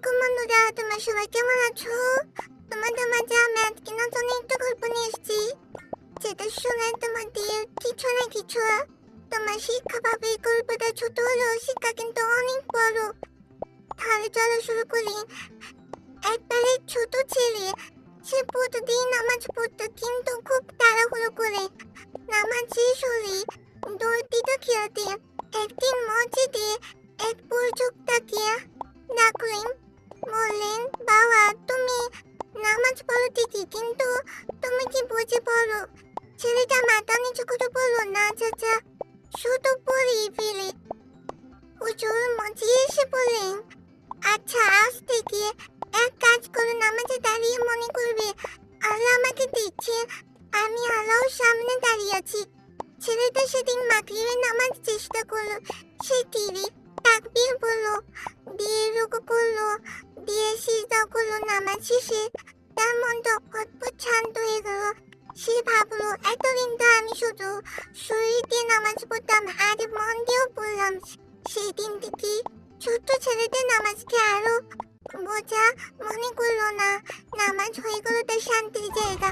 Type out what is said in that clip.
আসসালামাইকুম বন্ধুরা, তোমরা সবাই কেমন আছো? তোমাদের মাঝে আমি আজকে নতুন একটা গল্প নিয়ে এসেছি, যেটা শুনে তোমাদের কিছু না কিছু তোমার শিক্ষা পাবে। এই গল্পটা ছোট হলেও শিক্ষা কিন্তু অনেক বড়। তাহলে চলো শুরু করি। একবার এক ছোট ছেলে, সে প্রতিদিন নামাজ পড়তো, কিন্তু খুব তাড়াহুড়ো করে। নামাজ শেষ হলে দৌড় দিত খেলতে। একদিন মসজিদে এক বুড়ো তাকিয়ে ডাকলেন, বললেন, বাবা তুমি নামাজ পড়ো ঠিকই, কিন্তু তুমি কি বুঝে পড়ো? ছেলেটা মাথা নিচু করে বলল, না চাচা, শুধু পড়িয়ে ফেলে। হুজুর মজিয়ে এসে বললেন, আচ্ছা আজ থেকে এক কাজ করো, নামাজে দাঁড়িয়ে মনে করবে আল্লাহ আমাকে দেখছে, আমি আল্লাহর সামনে দাঁড়িয়ে আছি। ছেলেটা সেদিন মাগরিবের নামাজ চেষ্টা করলো, সে তীরে তাকবীর বললো, দিয়ে রুকু করলো, দিয়ে সিজদা করলো। নামাজ শেষে তার মনটা অদ্ভুত শান্ত হয়ে গেল। সে ভাবলো, এতদিন তো আমি শুধু শরীর দিয়ে নামাজ পড়তাম, আর মন দিয়েও পড়লাম। সেই দিন থেকে ছোট্ট ছেলেটা নামাজকে আরো বোঝা মনে করলো না। নামাজ হয়ে গেল তার শান্তির জায়গা।